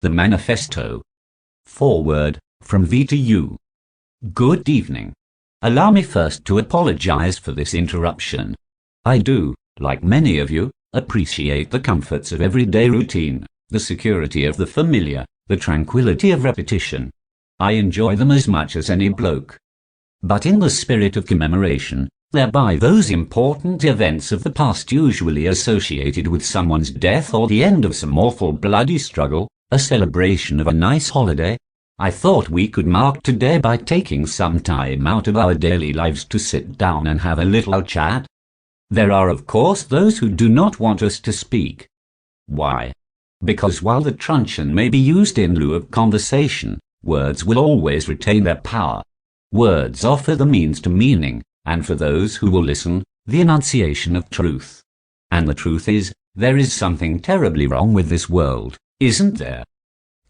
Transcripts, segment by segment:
The Manifesto. Foreword, from V to U. Good evening. Allow me first to apologize for this interruption. I do, like many of you, appreciate the comforts of everyday routine, the security of the familiar, the tranquility of repetition. I enjoy them as much as any bloke. But in the spirit of commemoration, thereby those important events of the past usually associated with someone's death or the end of some awful bloody struggle, a celebration of a nice holiday, I thought we could mark today by taking some time out of our daily lives to sit down and have a little chat. There are of course those who do not want us to speak. Why? Because while the truncheon may be used in lieu of conversation, words will always retain their power. Words offer the means to meaning, and for those who will listen, the enunciation of truth. And the truth is, there is something terribly wrong with this world, isn't there?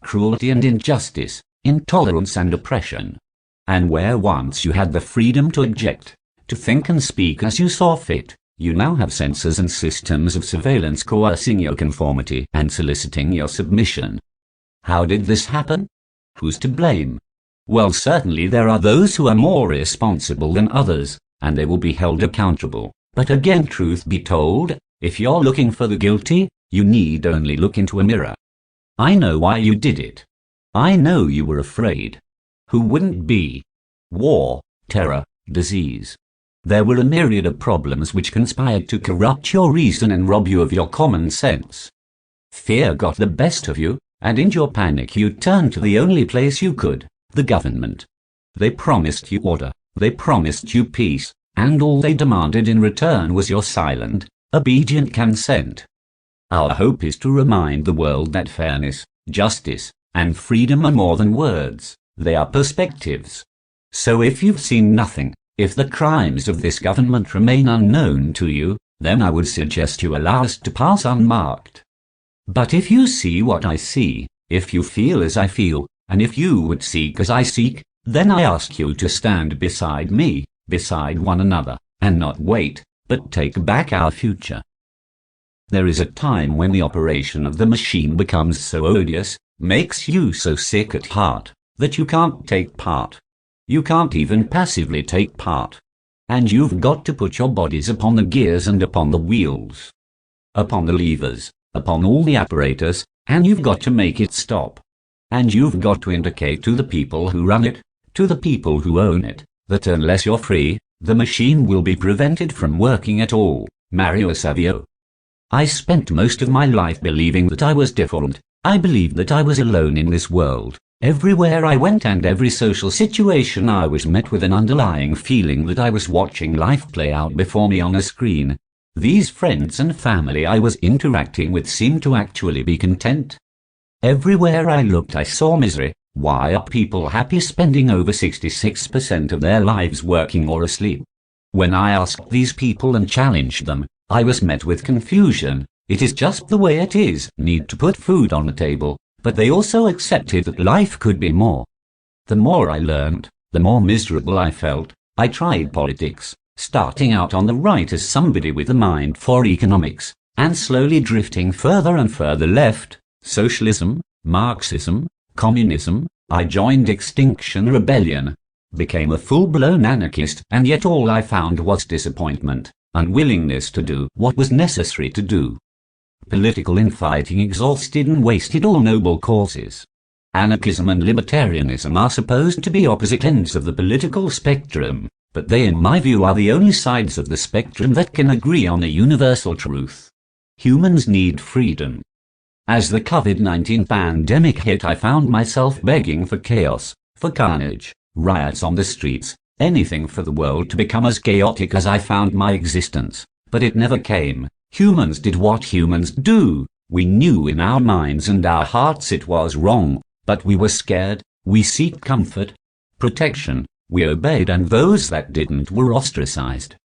Cruelty and injustice, intolerance and oppression. And where once you had the freedom to object, to think and speak as you saw fit, you now have censors and systems of surveillance coercing your conformity and soliciting your submission. How did this happen? Who's to blame? Well, certainly there are those who are more responsible than others, and they will be held accountable. But again, truth be told, if you're looking for the guilty, you need only look into a mirror. I know why you did it. I know you were afraid. Who wouldn't be? War, terror, disease. There were a myriad of problems which conspired to corrupt your reason and rob you of your common sense. Fear got the best of you, and in your panic you turned to the only place you could, the government. They promised you order, they promised you peace, and all they demanded in return was your silent, obedient consent. Our hope is to remind the world that fairness, justice, and freedom are more than words, they are perspectives. So if you've seen nothing, if the crimes of this government remain unknown to you, then I would suggest you allow us to pass unmarked. But if you see what I see, if you feel as I feel, and if you would seek as I seek, then I ask you to stand beside me, beside one another, and not wait, but take back our future. There is a time when the operation of the machine becomes so odious, makes you so sick at heart, that you can't take part. You can't even passively take part. And you've got to put your bodies upon the gears and upon the wheels, upon the levers, upon all the apparatus, and you've got to make it stop. And you've got to indicate to the people who run it, to the people who own it, that unless you're free, the machine will be prevented from working at all. Mario Savio. I spent most of my life believing that I was different. I believed that I was alone in this world. Everywhere I went and every social situation I was met with an underlying feeling that I was watching life play out before me on a screen. These friends and family I was interacting with seemed to actually be content. Everywhere I looked I saw misery. Why are people happy spending over 66% of their lives working or asleep? When I asked these people and challenged them, I was met with confusion. It is just the way it is. Need to put food on the table. But they also accepted that life could be more. The more I learned, the more miserable I felt. I tried politics, starting out on the right as somebody with a mind for economics, and slowly drifting further and further left. Socialism, Marxism, communism. I joined Extinction Rebellion, became a full-blown anarchist, and yet all I found was disappointment, unwillingness to do what was necessary to do. Political infighting exhausted and wasted all noble causes. Anarchism and libertarianism are supposed to be opposite ends of the political spectrum, but they in my view are the only sides of the spectrum that can agree on a universal truth. Humans need freedom. As the COVID-19 pandemic hit, I found myself begging for chaos, for carnage, riots on the streets, anything for the world to become as chaotic as I found my existence. But it never came. Humans did what humans do. We knew in our minds and our hearts it was wrong, but we were scared. We seeked comfort, protection. We obeyed, and those that didn't were ostracized.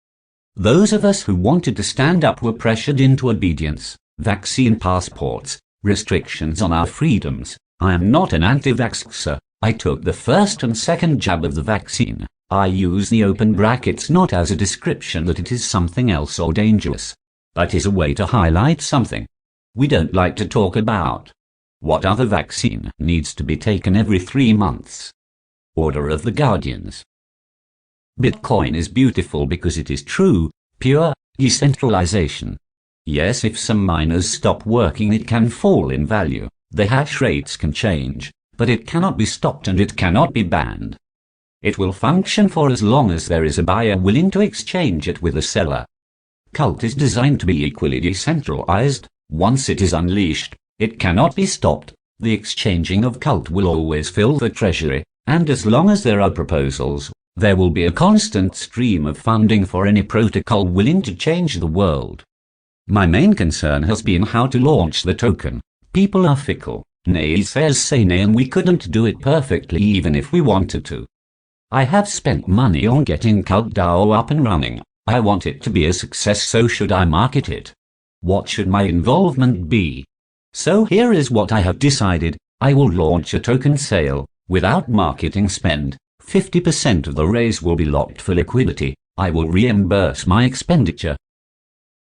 Those of us who wanted to stand up were pressured into obedience. Vaccine passports, restrictions on our freedoms. I am not an anti-vaxxer. I took the first and second jab of the vaccine. I use the open brackets not as a description that it is something else or dangerous, but is a way to highlight something we don't like to talk about. What other vaccine needs to be taken every 3 months? Order of the Guardians. Bitcoin is beautiful because it is true, pure decentralization. Yes, if some miners stop working, it can fall in value. The hash rates can change, but it cannot be stopped and it cannot be banned. It will function for as long as there is a buyer willing to exchange it with a seller. Cult is designed to be equally decentralized. Once it is unleashed, it cannot be stopped. The exchanging of Cult will always fill the treasury, and as long as there are proposals, there will be a constant stream of funding for any protocol willing to change the world. My main concern has been how to launch the token. People are fickle. Naysayers say nay, and we couldn't do it perfectly even if we wanted to. I have spent money on getting Cult.DAO up and running. I want it to be a success, so should I market it? What should my involvement be? So here is what I have decided. I will launch a token sale, without marketing spend. 50% of the raise will be locked for liquidity. I will reimburse my expenditure,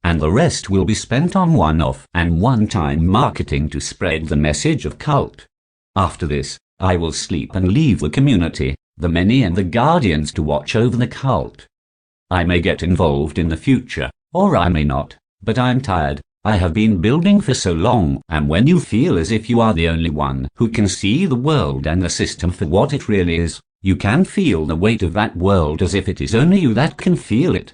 and the rest will be spent on one-off and one-time marketing to spread the message of Cult. After this, I will sleep and leave the community, the many and the guardians to watch over the Cult. I may get involved in the future, or I may not, but I'm tired. I have been building for so long, and when you feel as if you are the only one who can see the world and the system for what it really is, you can feel the weight of that world as if it is only you that can feel it.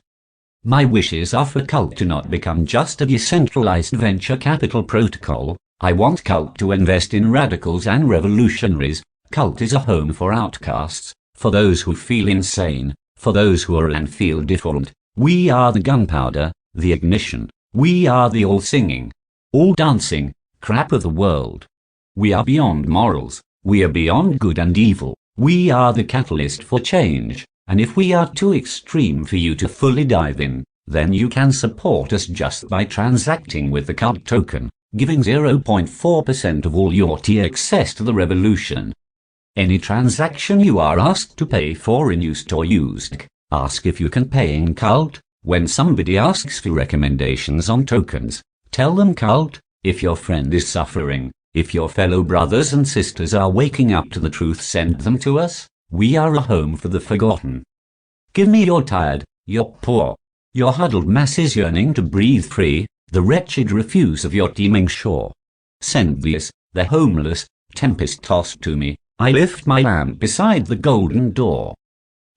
My wishes are for Cult to not become just a decentralized venture capital protocol. I want Cult to invest in radicals and revolutionaries. Cult is a home for outcasts, for those who feel insane, for those who are and feel different. We are the gunpowder, the ignition. We are the all-singing, all-dancing crap of the world. We are beyond morals. We are beyond good and evil. We are the catalyst for change. And if we are too extreme for you to fully dive in, then you can support us just by transacting with the Cult token, giving 0.4% of all your TXS to the revolution. Any transaction you are asked to pay for in used or used, ask if you can pay in Cult. When somebody asks for recommendations on tokens, tell them Cult. If your friend is suffering, if your fellow brothers and sisters are waking up to the truth, send them to us. We are a home for the forgotten. Give me your tired, your poor, your huddled masses yearning to breathe free, the wretched refuse of your teeming shore. Send these, the homeless, tempest-tossed to me. I lift my lamp beside the golden door.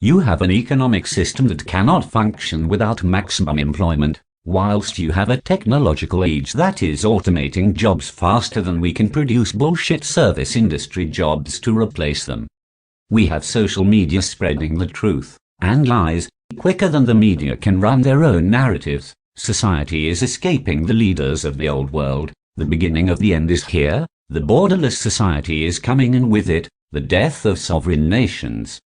You have an economic system that cannot function without maximum employment, whilst you have a technological age that is automating jobs faster than we can produce bullshit service industry jobs to replace them. We have social media spreading the truth and lies quicker than the media can run their own narratives. Society is escaping the leaders of the old world. The beginning of the end is here. The borderless society is coming, and with it, the death of sovereign nations.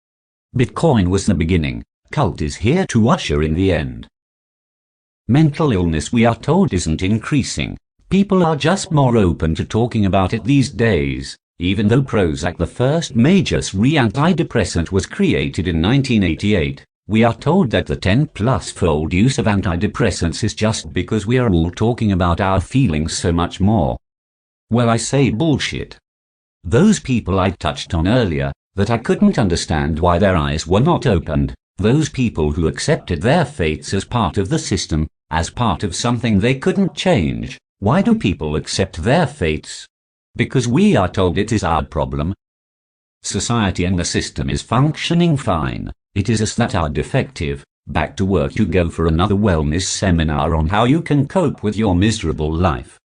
Bitcoin was the beginning. Cult is here to usher in the end. Mental illness, we are told, isn't increasing. People are just more open to talking about it these days. Even though Prozac, the first major antidepressant, was created in 1988, we are told that the 10-plus-fold use of antidepressants is just because we are all talking about our feelings so much more. Well, I say bullshit. Those people I touched on earlier, that I couldn't understand why their eyes were not opened, those people who accepted their fates as part of the system, as part of something they couldn't change. Why do people accept their fates? Because we are told it is our problem. Society and the system is functioning fine. It is us that are defective. Back to work you go for another wellness seminar on how you can cope with your miserable life.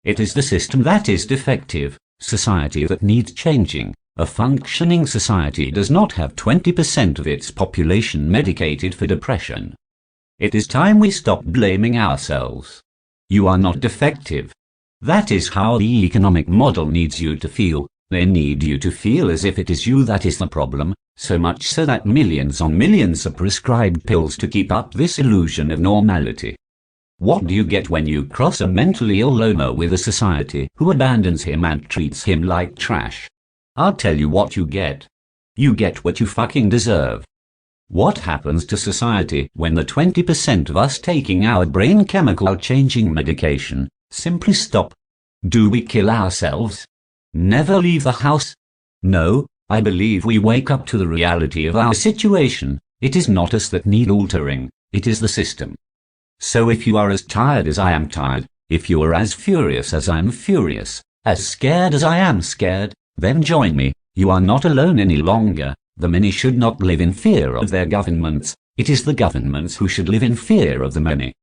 It is the system that is defective, society that needs changing. A functioning society does not have 20% of its population medicated for depression. It is time we stop blaming ourselves. You are not defective. That is how the economic model needs you to feel. They need you to feel as if it is you that is the problem, so much so that millions on millions are prescribed pills to keep up this illusion of normality. What do you get when you cross a mentally ill loner with a society who abandons him and treats him like trash? I'll tell you what you get. You get what you fucking deserve. What happens to society when the 20% of us taking our brain chemical changing medication simply stop? Do we kill ourselves? Never leave the house. No, I believe we wake up to the reality of our situation. It is not us that need altering, it is the system. So if you are as tired as I am tired, if you are as furious as I am furious, as scared as I am scared, then join me. You are not alone any longer. The many should not live in fear of their governments. It is the governments who should live in fear of the many.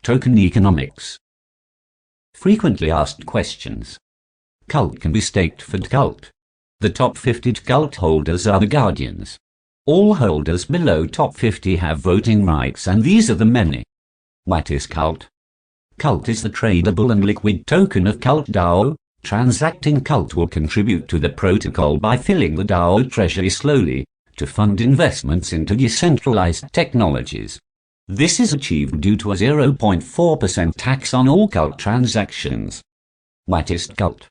Token economics. Frequently asked questions. Cult can be staked for Cult. The top 50 Cult holders are the guardians. All holders below top 50 have voting rights, and these are the many. What is Cult? Cult is the tradable and liquid token of Cult.DAO. Transacting Cult will contribute to the protocol by filling the DAO treasury slowly to fund investments into decentralized technologies. This is achieved due to a 0.4% tax on all Cult transactions. What is Cult?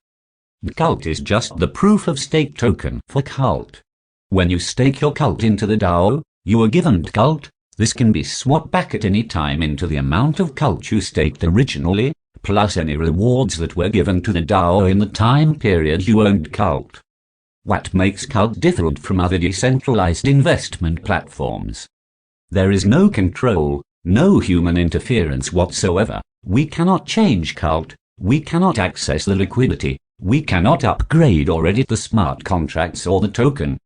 Cult is just the proof of stake token for Cult. When you stake your Cult into the DAO, you are given Cult. This can be swapped back at any time into the amount of Cult you staked originally, plus any rewards that were given to the DAO in the time period you owned Cult. What makes Cult different from other decentralized investment platforms? There is no control, no human interference whatsoever. We cannot change Cult. We cannot access the liquidity. We cannot upgrade or edit the smart contracts or the token.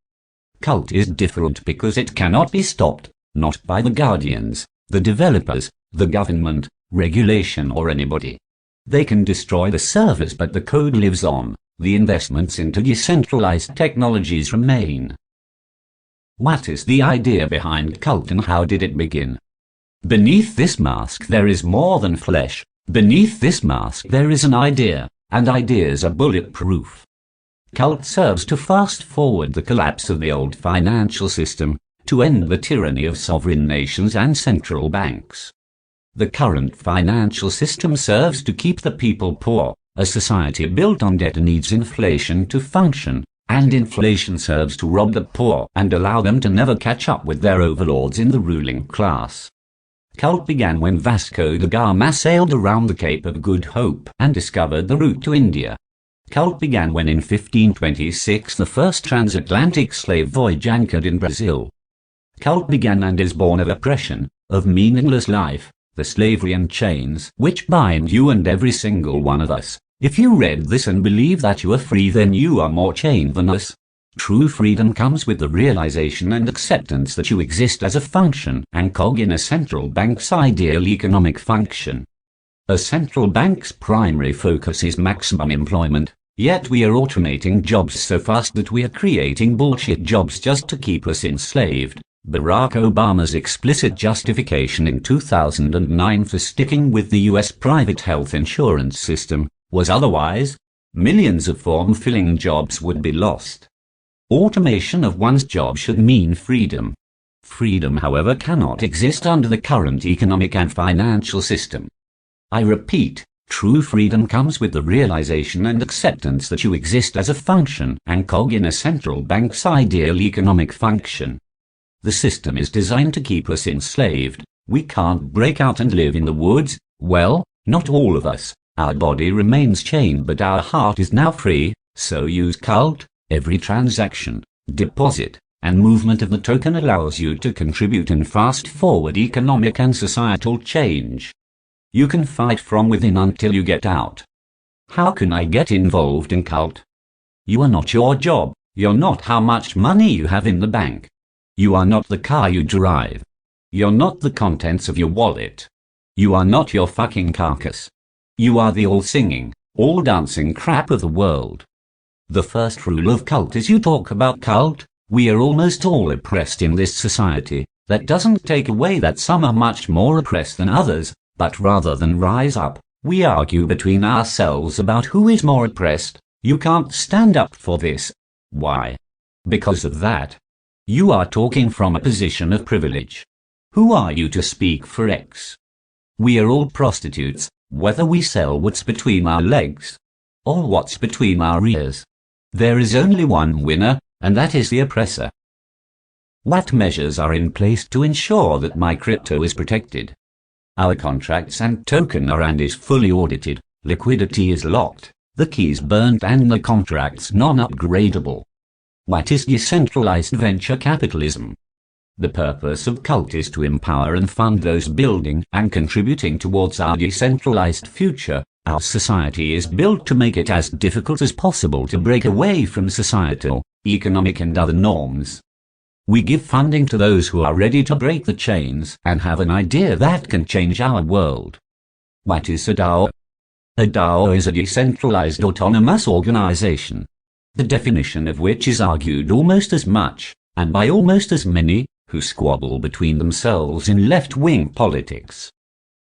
Cult is different because it cannot be stopped, not by the guardians, the developers, the government, regulation or anybody. They can destroy the servers, but the code lives on. The investments into decentralized technologies remain. What is the idea behind Cult and how did it begin? Beneath this mask there is more than flesh. Beneath this mask there is an idea, and ideas are bulletproof. Cult serves to fast forward the collapse of the old financial system, to end the tyranny of sovereign nations and central banks. The current financial system serves to keep the people poor. A society built on debt needs inflation to function, and inflation serves to rob the poor and allow them to never catch up with their overlords in the ruling class. Cult began when Vasco da Gama sailed around the Cape of Good Hope and discovered the route to India. Cult began when in 1526 the first transatlantic slave voyage anchored in Brazil. Cult began and is born of oppression, of meaningless life, the slavery and chains which bind you and every single one of us. If you read this and believe that you are free, then you are more chained than us. True freedom comes with the realization and acceptance that you exist as a function and cog in a central bank's ideal economic function. A central bank's primary focus is maximum employment, yet we are automating jobs so fast that we are creating bullshit jobs just to keep us enslaved. Barack Obama's explicit justification in 2009 for sticking with the US private health insurance system was otherwise, millions of form-filling jobs would be lost. Automation of one's job should mean freedom. Freedom, however, cannot exist under the current economic and financial system. I repeat, true freedom comes with the realization and acceptance that you exist as a function and cog in a central bank's ideal economic function. The system is designed to keep us enslaved. We can't break out and live in the woods. Well, not all of us. Our body remains chained, but our heart is now free, so use Cult. Every transaction, deposit, and movement of the token allows you to contribute and fast-forward economic and societal change. You can fight from within until you get out. How can I get involved in Cult? You are not your job. You're not how much money you have in the bank. You are not the car you drive. You're not the contents of your wallet. You are not your fucking carcass. You are the all-singing, all-dancing crap of the world. The first rule of Cult is you talk about Cult. We are almost all oppressed in this society. That doesn't take away that some are much more oppressed than others, but rather than rise up, we argue between ourselves about who is more oppressed. You can't stand up for this. Why? Because of that. You are talking from a position of privilege. Who are you to speak for X? We are all prostitutes, whether we sell what's between our legs or what's between our ears. There is only one winner, and that is the oppressor. What measures are in place to ensure that my crypto is protected? Our contracts and token are and is fully audited. Liquidity is locked. the keys burnt and the contracts non-upgradable. What is decentralized venture capitalism? The purpose of Cult is to empower and fund those building and contributing towards our decentralized future. Our society is built to make it as difficult as possible to break away from societal, economic and other norms. We give funding to those who are ready to break the chains and have an idea that can change our world. What is a DAO? A DAO is a decentralized autonomous organization, the definition of which is argued almost as much, and by almost as many, who squabble between themselves in left-wing politics.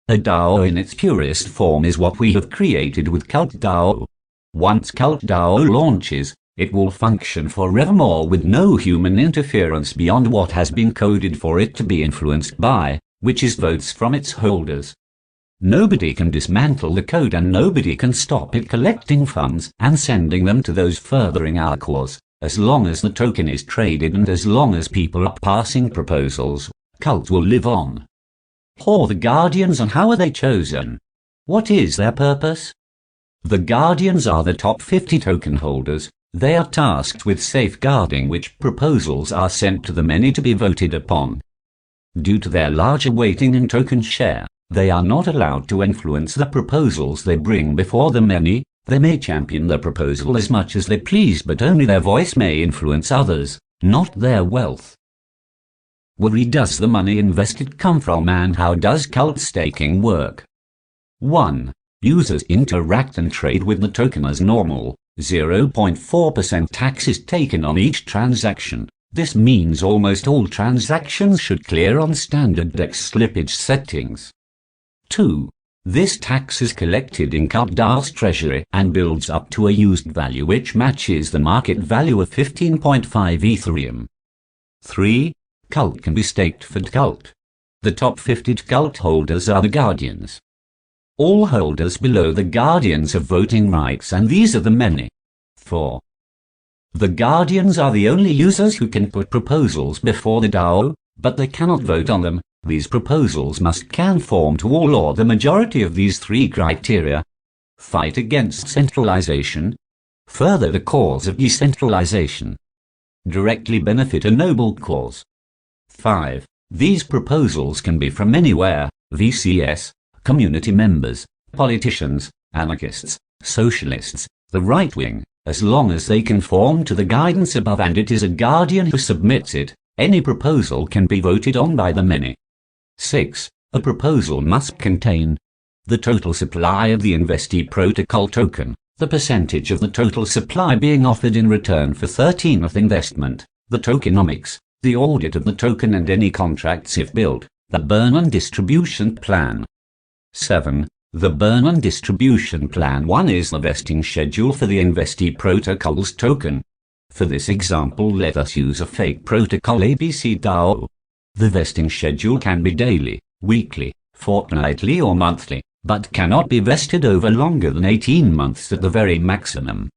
A DAO in its purest form is what we have created with Cult.DAO. Once Cult.DAO launches, it will function forevermore with no human interference beyond what has been coded for it to be influenced by, which is votes from its holders. Nobody can dismantle the code and nobody can stop it collecting funds and sending them to those furthering our cause. As long as the token is traded and as long as people are passing proposals, Cult will live on. Who are the Guardians and how are they chosen? What is their purpose? The Guardians are the top 50 token holders. They are tasked with safeguarding which proposals are sent to the many to be voted upon. Due to their larger weighting and token share, they are not allowed to influence the proposals they bring before the many. They may champion the proposal as much as they please, but only their voice may influence others, not their wealth. Where does the money invested come from and how does Cult staking work? 1. Users interact and trade with the token as normal. 0.4% tax is taken on each transaction. This means almost all transactions should clear on standard DEX slippage settings. 2. This tax is collected in Cult.DAO's treasury and builds up to a used value which matches the market value of 15.5 Ethereum. 3. Cult can be staked for Cult. The top 50 Cult holders are the Guardians. All holders below the Guardians have voting rights and these are the many. 4. The Guardians are the only users who can put proposals before the DAO, but they cannot vote on them. These proposals must conform to all or the majority of these 3 criteria. Fight against centralization. Further the cause of decentralization. Directly benefit a noble cause. 5. These proposals can be from anywhere, VCS, community members, politicians, anarchists, socialists, the right wing, as long as they conform to the guidance above and it is a guardian who submits it, any proposal can be voted on by the many. 6. A proposal must contain the total supply of the investee protocol token, the percentage of the total supply being offered in return for 13th investment, the tokenomics, the audit of the token and any contracts if built, the burn-on distribution plan. 7. The burn-on distribution plan 1 is the vesting schedule for the investee protocol's token. For this example, let us use a fake protocol ABC DAO. The vesting schedule can be daily, weekly, fortnightly or monthly, but cannot be vested over longer than 18 months at the very maximum.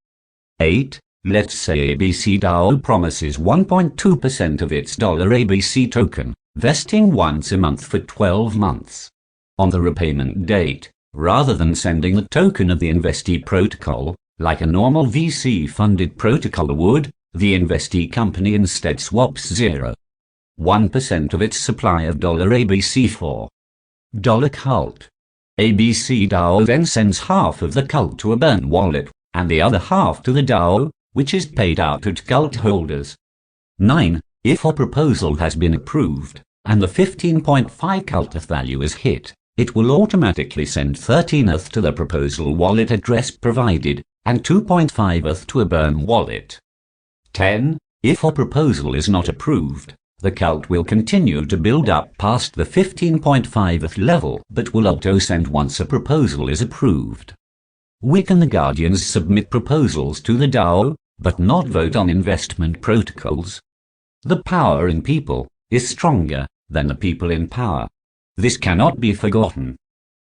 8. Let's say ABC DAO promises 1.2% of its $ABC token, vesting once a month for 12 months. On the repayment date, rather than sending the token of the investee protocol, like a normal VC-funded protocol would, the investee company instead swaps 0.1% of its supply of $ABC for $Cult. ABC DAO then sends half of the Cult to a burn wallet, and the other half to the DAO, which is paid out to Cult holders. 9. If a proposal has been approved, and the 15.5 Cult value is hit, it will automatically send 13th to the proposal wallet address provided, and 2.5th to a burn wallet. 10. If a proposal is not approved, the Cult will continue to build up past the 15.5th level, but will auto-send once a proposal is approved. We can the Guardians submit proposals to the DAO, but not vote on investment protocols. The power in people is stronger than the people in power. This cannot be forgotten.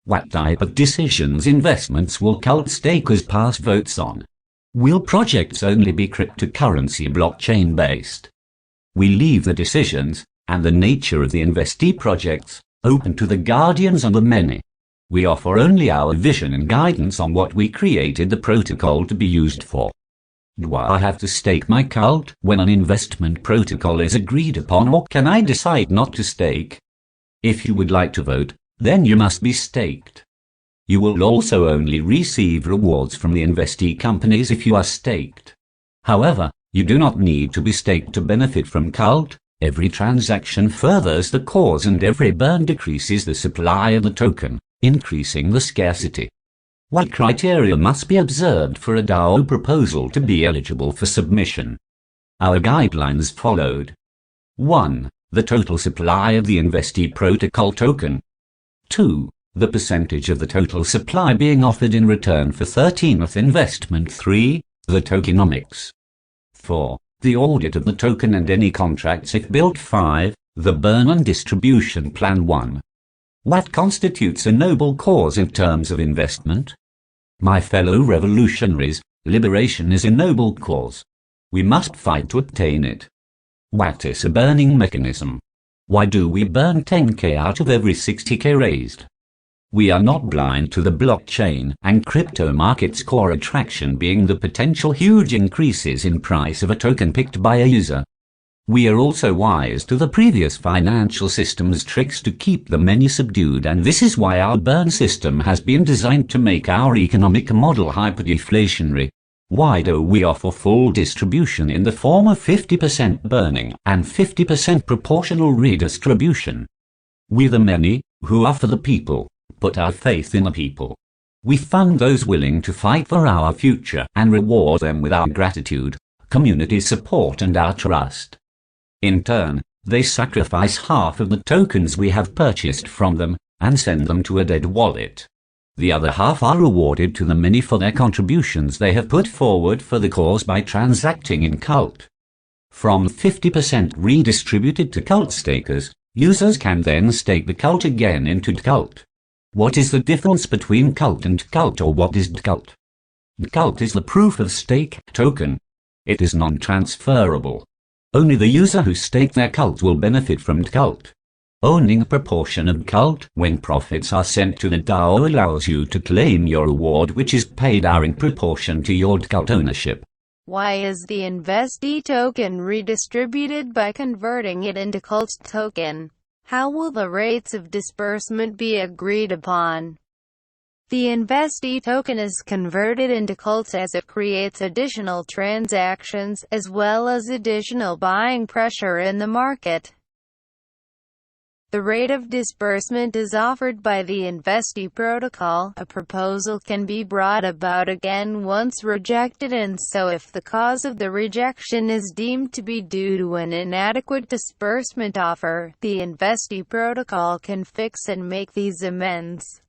What type of decisions investments will Cult stakers pass votes on? Will projects only be cryptocurrency blockchain based? We leave the decisions, and the nature of the investee projects, open to the Guardians and the many. We offer only our vision and guidance on what we created the protocol to be used for. Do I have to stake my cult when an investment protocol is agreed upon, or can I decide not to stake? If you would like to vote, then you must be staked. You will also only receive rewards from the investee companies if you are staked. However, you do not need to be staked to benefit from cult. Every transaction furthers the cause and every burn decreases the supply of the token, increasing the scarcity. What criteria must be observed for a DAO proposal to be eligible for submission? Our guidelines followed. 1. The total supply of the investee protocol token. 2. The percentage of the total supply being offered in return for 13th investment. 3. The tokenomics. 4. The audit of the token and any contracts if built. 5. The burn and distribution plan. 1. What constitutes a noble cause in terms of investment? My fellow revolutionaries, liberation is a noble cause. We must fight to obtain it. What is a burning mechanism? Why do we burn 10k out of every 60k raised? We are not blind to the blockchain and crypto market's core attraction being the potential huge increases in price of a token picked by a user. We are also wise to the previous financial system's tricks to keep the many subdued, and this is why our burn system has been designed to make our economic model hyperdeflationary. Why do we offer full distribution in the form of 50% burning and 50% proportional redistribution? We the many, who are for the people, put our faith in the people. We fund those willing to fight for our future and reward them with our gratitude, community support and our trust. In turn, they sacrifice half of the tokens we have purchased from them and send them to a dead wallet. The other half are rewarded to the many for their contributions they have put forward for the cause by transacting in Cult. From 50% redistributed to Cult stakers, users can then stake the Cult again into Cult. What is the difference between Cult and Cult, or what is Cult? Cult is the proof of stake token. It is non-transferable. Only the user who staked their cult will benefit from Cult. Owning a proportion of Cult when profits are sent to the DAO allows you to claim your reward, which is paid out in proportion to your Cult ownership. Why is the investee token redistributed by converting it into Cult token? How will the rates of disbursement be agreed upon? The investee token is converted into Cult as it creates additional transactions, as well as additional buying pressure in the market. The rate of disbursement is offered by the investee protocol. A proposal can be brought about again once rejected, and so if the cause of the rejection is deemed to be due to an inadequate disbursement offer, the investee protocol can fix and make these amends.